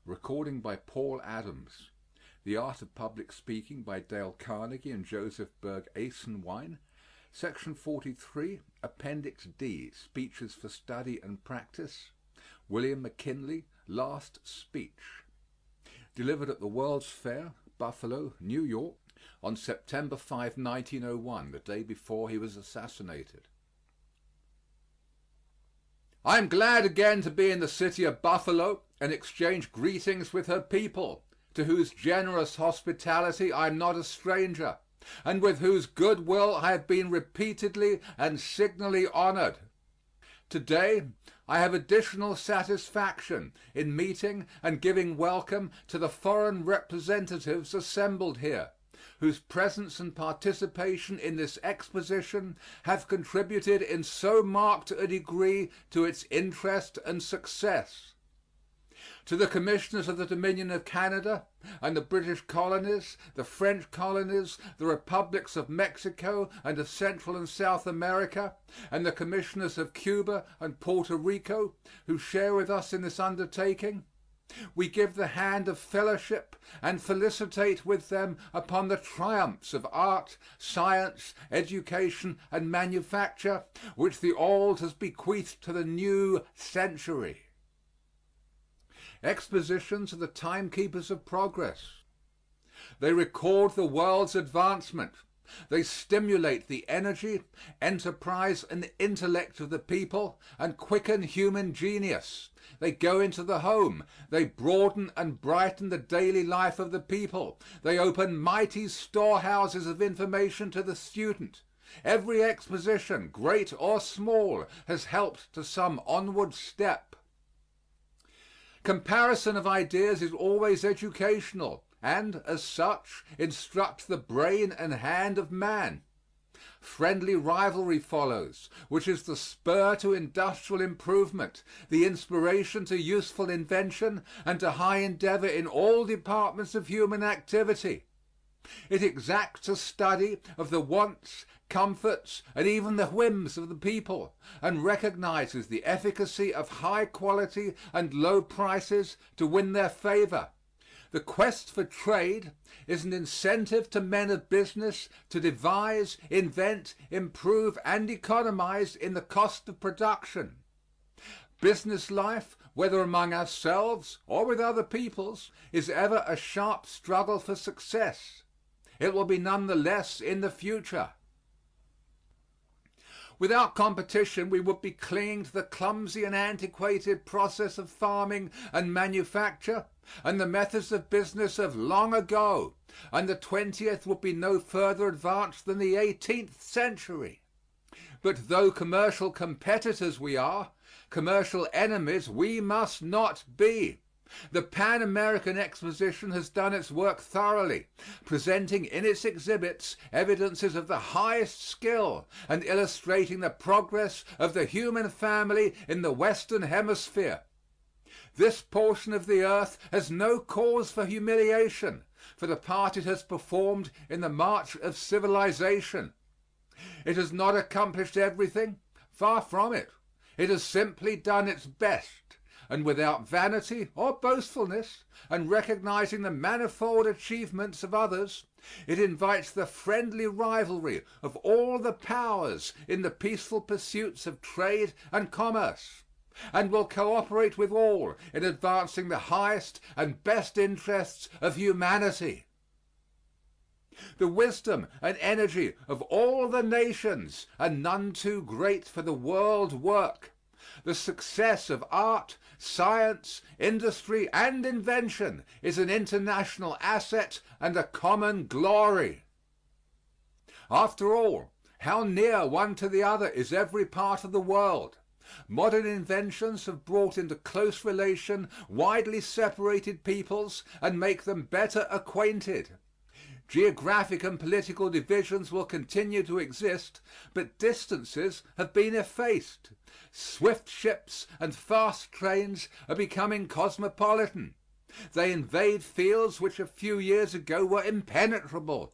Recording by Paul Adams. The Art of Public Speaking by Dale Carnegie and Joseph Berg Eisenwein. Section 43, Appendix D, Speeches for Study and Practice. William McKinley, Last Speech. Delivered at the World's Fair, Buffalo, New York, on September 5, 1901, the day before he was assassinated. I am glad again to be in the city of Buffalo and exchange greetings with her people, to whose generous hospitality I am not a stranger, and with whose good will I have been repeatedly and signally honored. Today I have additional satisfaction in meeting and giving welcome to the foreign representatives assembled here, whose presence and participation in this exposition have contributed in so marked a degree to its interest and success. To the Commissioners of the Dominion of Canada and the British colonies, the French colonies, the Republics of Mexico and of Central and South America, and the Commissioners of Cuba and Puerto Rico, who share with us in this undertaking, we give the hand of fellowship and felicitate with them upon the triumphs of art, science, education, and manufacture, which the old has bequeathed to the new century. Expositions are the timekeepers of progress. They record the world's advancement. They stimulate the energy, enterprise, and intellect of the people and quicken human genius. They go into the home. They broaden and brighten the daily life of the people. They open mighty storehouses of information to the student. Every exposition, great or small, has helped to some onward step. Comparison of ideas is always educational, and, as such, instructs the brain and hand of man. Friendly rivalry follows, which is the spur to industrial improvement, the inspiration to useful invention, and to high endeavor in all departments of human activity. It exacts a study of the wants, comforts, and even the whims of the people, and recognizes the efficacy of high quality and low prices to win their favor. The quest for trade is an incentive to men of business to devise, invent, improve, and economize in the cost of production. Business life, whether among ourselves or with other peoples, is ever a sharp struggle for success. It will be none the less in the future. Without competition, we would be clinging to the clumsy and antiquated process of farming and manufacture and the methods of business of long ago, and the 20th would be no further advanced than the 18th century. But though commercial competitors we are, commercial enemies we must not be. The Pan American Exposition has done its work thoroughly, presenting in its exhibits evidences of the highest skill and illustrating the progress of the human family in the Western Hemisphere. This portion of the earth has no cause for humiliation for the part it has performed in the march of civilization. It has not accomplished everything, far from it. It has simply done its best. And without vanity or boastfulness, and recognizing the manifold achievements of others, it invites the friendly rivalry of all the powers in the peaceful pursuits of trade and commerce, and will cooperate with all in advancing the highest and best interests of humanity. The wisdom and energy of all the nations are none too great for the world work. The success of art, science, industry, and invention is an international asset and a common glory. After all, how near one to the other is every part of the world. Modern inventions have brought into close relation widely separated peoples and make them better acquainted. Geographic and political divisions will continue to exist, but distances have been effaced. Swift ships and fast trains are becoming cosmopolitan. They invade fields which a few years ago were impenetrable.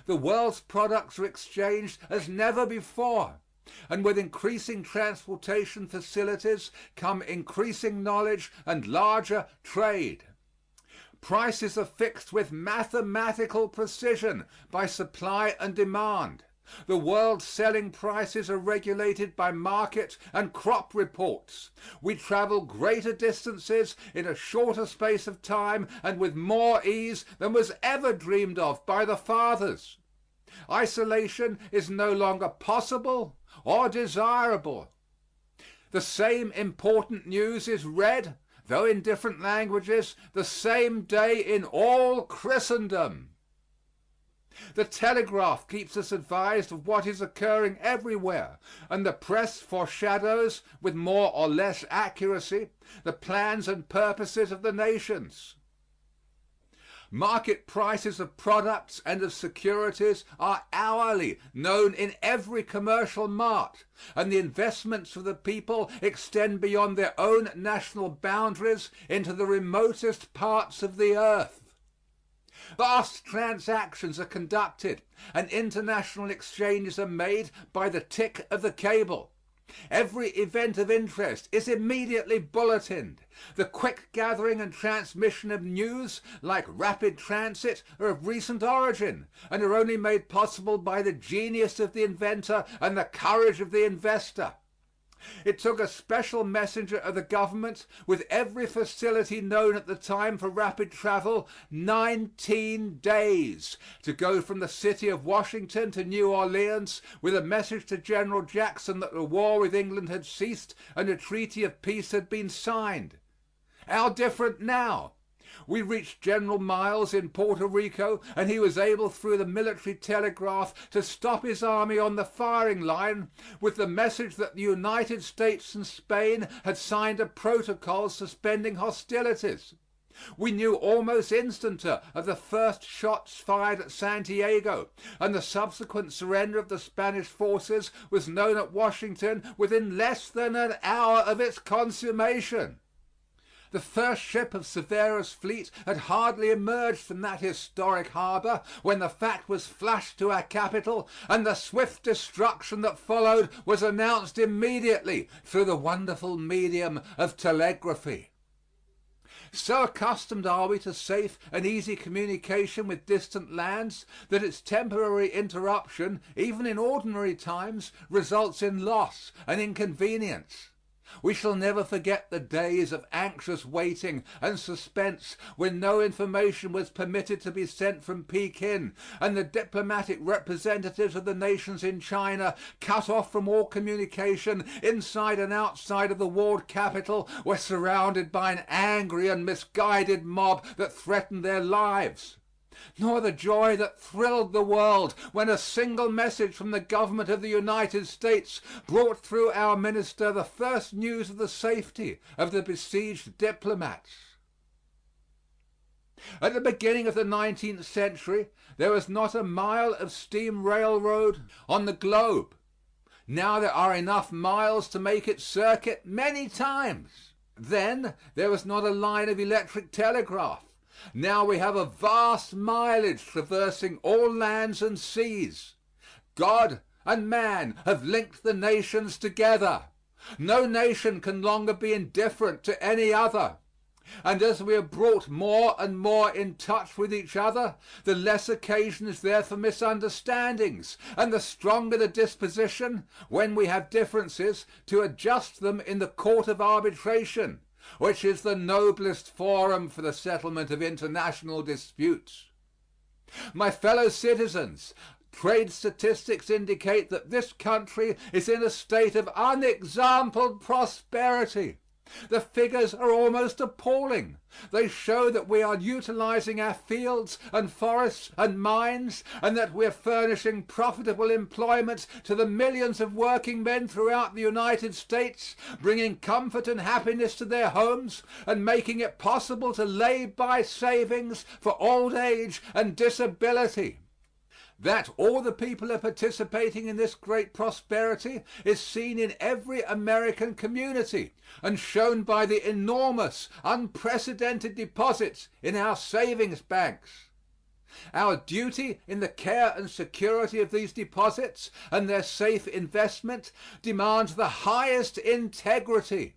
The world's products are exchanged as never before. And with increasing transportation facilities come increasing knowledge and larger trade. Prices are fixed with mathematical precision by supply and demand. The world's selling prices are regulated by market and crop reports. We travel greater distances in a shorter space of time and with more ease than was ever dreamed of by the fathers. Isolation is no longer possible or desirable. The same important news is read, though in different languages, the same day in all Christendom. The telegraph keeps us advised of what is occurring everywhere, and the press foreshadows, with more or less accuracy, the plans and purposes of the nations. Market prices of products and of securities are hourly known in every commercial mart, and the investments of the people extend beyond their own national boundaries into the remotest parts of the earth. Vast transactions are conducted and international exchanges are made by the tick of the cable. Every event of interest is immediately bulletined. The quick gathering and transmission of news, like rapid transit, are of recent origin and are only made possible by the genius of the inventor and the courage of the investor. It took a special messenger of the government, with every facility known at the time for rapid travel, 19 days to go from the city of Washington to New Orleans with a message to General Jackson that the war with England had ceased and a treaty of peace had been signed. How different now! We reached General Miles in Puerto Rico, and he was able through the military telegraph to stop his army on the firing line with the message that the United States and Spain had signed a protocol suspending hostilities. We knew almost instanter of the first shots fired at Santiago, and the subsequent surrender of the Spanish forces was known at Washington within less than an hour of its consummation. The first ship of Cervera's fleet had hardly emerged from that historic harbor when the fact was flashed to our capital, and the swift destruction that followed was announced immediately through the wonderful medium of telegraphy. So accustomed are we to safe and easy communication with distant lands that its temporary interruption, even in ordinary times, results in loss and inconvenience. We shall never forget the days of anxious waiting and suspense when no information was permitted to be sent from Pekin, and the diplomatic representatives of the nations in China, cut off from all communication inside and outside of the walled capital, were surrounded by an angry and misguided mob that threatened their lives. Nor the joy that thrilled the world when a single message from the government of the United States brought through our minister the first news of the safety of the besieged diplomats. At the beginning of the 19th century there was not a mile of steam railroad on the globe. Now there are enough miles to make its circuit many times. Then there was not a line of electric telegraph. Now we have a vast mileage traversing all lands and seas. God and man have linked the nations together. No nation can longer be indifferent to any other. And as we are brought more and more in touch with each other, the less occasion is there for misunderstandings, and the stronger the disposition, when we have differences, to adjust them in the court of arbitration, which is the noblest forum for the settlement of international disputes. My fellow citizens, trade statistics indicate that this country is in a state of unexampled prosperity. The figures are almost appalling. They show that we are utilizing our fields and forests and mines, and that we are furnishing profitable employment to the millions of working men throughout the United States, bringing comfort and happiness to their homes, and making it possible to lay by savings for old age and disability. That all the people are participating in this great prosperity is seen in every American community and shown by the enormous, unprecedented deposits in our savings banks. Our duty in the care and security of these deposits and their safe investment demands the highest integrity,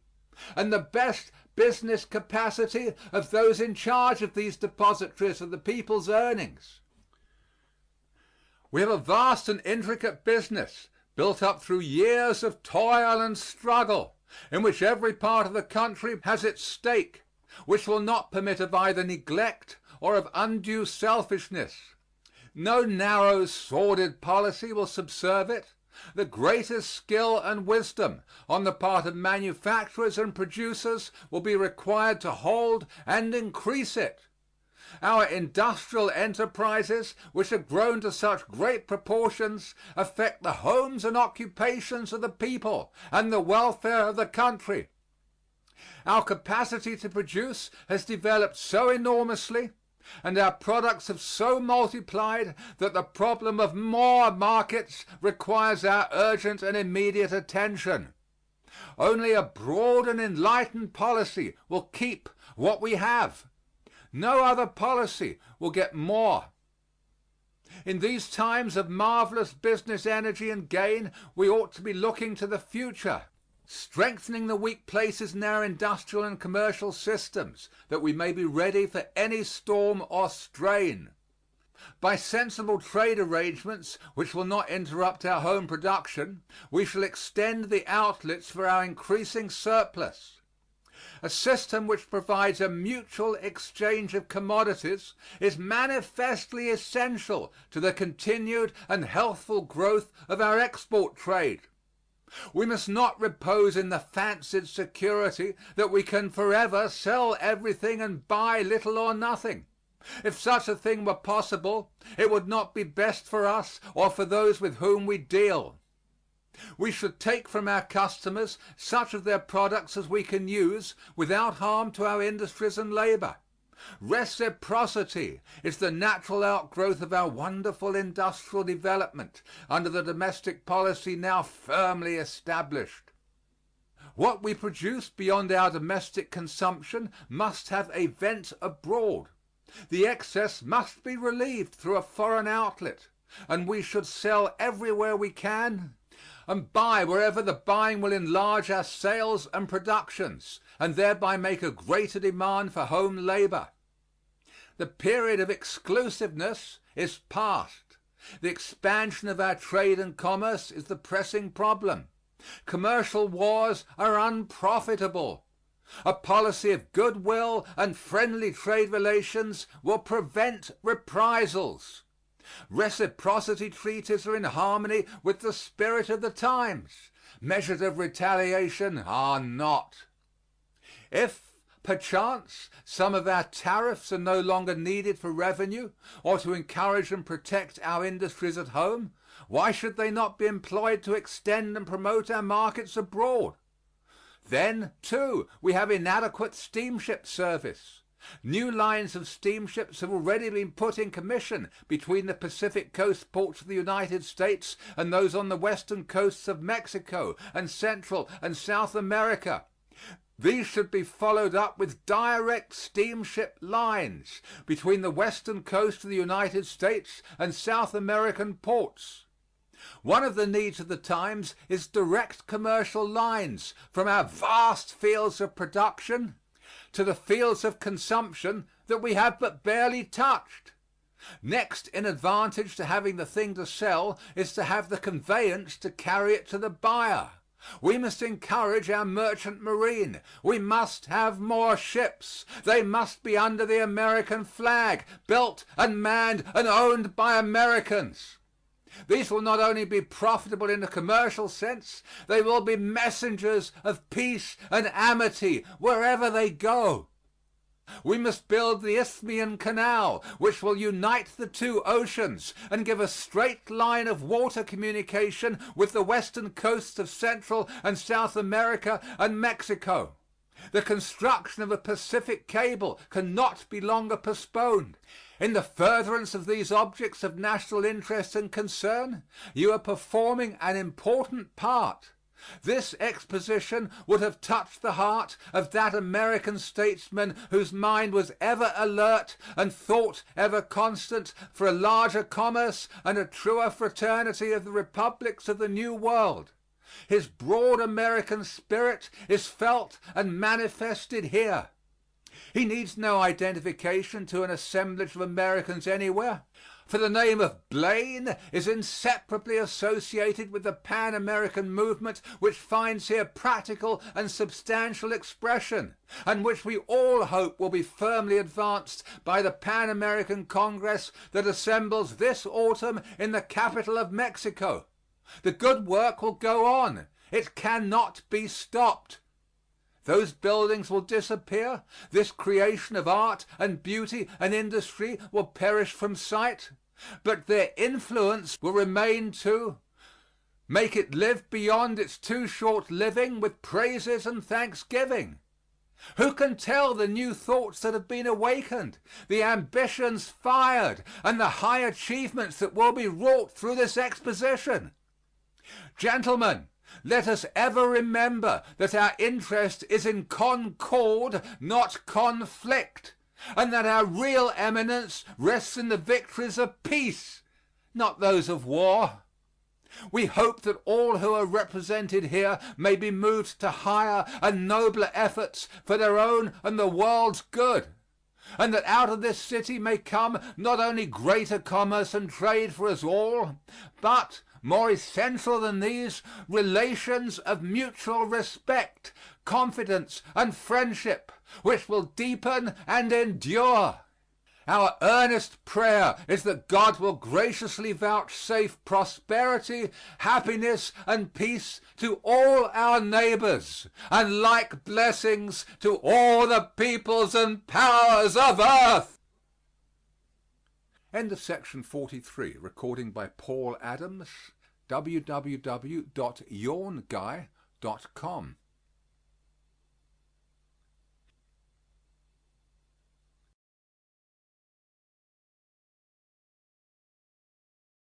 and the best business capacity of those in charge of these depositories of the people's earnings. We have a vast and intricate business built up through years of toil and struggle, in which every part of the country has its stake, which will not permit of either neglect or of undue selfishness. No narrow, sordid policy will subserve it. The greatest skill and wisdom on the part of manufacturers and producers will be required to hold and increase it. Our industrial enterprises, which have grown to such great proportions, affect the homes and occupations of the people and the welfare of the country. Our capacity to produce has developed so enormously, and our products have so multiplied, that the problem of more markets requires our urgent and immediate attention. Only a broad and enlightened policy will keep what we have. No other policy will get more. In these times of marvelous business energy and gain, we ought to be looking to the future, strengthening the weak places in our industrial and commercial systems, that we may be ready for any storm or strain. By sensible trade arrangements which will not interrupt our home production, we shall extend the outlets for our increasing surplus. A system which provides a mutual exchange of commodities is manifestly essential to the continued and healthful growth of our export trade. We must not repose in the fancied security that we can forever sell everything and buy little or nothing. If such a thing were possible, it would not be best for us or for those with whom we deal. We should take from our customers such of their products as we can use without harm to our industries and labor. Reciprocity is the natural outgrowth of our wonderful industrial development under the domestic policy now firmly established. What we produce beyond our domestic consumption must have a vent abroad. The excess must be relieved through a foreign outlet, and we should sell everywhere we can and buy wherever the buying will enlarge our sales and productions and thereby make a greater demand for home labor. The period of exclusiveness is past. The expansion of our trade and commerce is the pressing problem. Commercial wars are unprofitable. A policy of goodwill and friendly trade relations will prevent reprisals. Reciprocity treaties are in harmony with the spirit of the times. Measures of retaliation are not. If, perchance, some of our tariffs are no longer needed for revenue or to encourage and protect our industries at home, why should they not be employed to extend and promote our markets abroad? Then, too, we have inadequate steamship service. New lines of steamships have already been put in commission between the Pacific coast ports of the United States and those on the western coasts of Mexico and Central and South America. These should be followed up with direct steamship lines between the western coast of the United States and South American ports. One of the needs of the times is direct commercial lines from our vast fields of production to the fields of consumption that we have but barely touched. Next in advantage to having the thing to sell is to have the conveyance to carry it to the buyer. We must encourage our merchant marine. We must have more ships. They must be under the American flag, built and manned and owned by Americans. These will not only be profitable in a commercial sense, they will be messengers of peace and amity wherever they go. We must build the Isthmian Canal, which will unite the two oceans and give a straight line of water communication with the western coasts of Central and South America and Mexico. The construction of a Pacific cable cannot be longer postponed. In the furtherance of these objects of national interest and concern, you are performing an important part. This exposition would have touched the heart of that American statesman whose mind was ever alert and thought ever constant for a larger commerce and a truer fraternity of the republics of the New World. His broad American spirit is felt and manifested here. He needs no identification to an assemblage of Americans anywhere, for the name of Blaine is inseparably associated with the Pan American movement which finds here practical and substantial expression, and which we all hope will be firmly advanced by the Pan American Congress that assembles this autumn in the capital of Mexico. The good work will go on. It cannot be stopped. Those buildings will disappear. This creation of art and beauty and industry will perish from sight. But their influence will remain to make it live beyond its too short living with praises and thanksgiving. Who can tell the new thoughts that have been awakened, the ambitions fired, and the high achievements that will be wrought through this exposition? Gentlemen, let us ever remember that our interest is in concord, not conflict, and that our real eminence rests in the victories of peace, not those of war. We hope that all who are represented here may be moved to higher and nobler efforts for their own and the world's good, and that out of this city may come not only greater commerce and trade for us all, but more essential than these, relations of mutual respect, confidence, and friendship, which will deepen and endure. Our earnest prayer is that God will graciously vouchsafe prosperity, happiness, and peace to all our neighbors, and like blessings to all the peoples and powers of earth. End of section 43. Recording by Paul Adams. www.yawnguy.com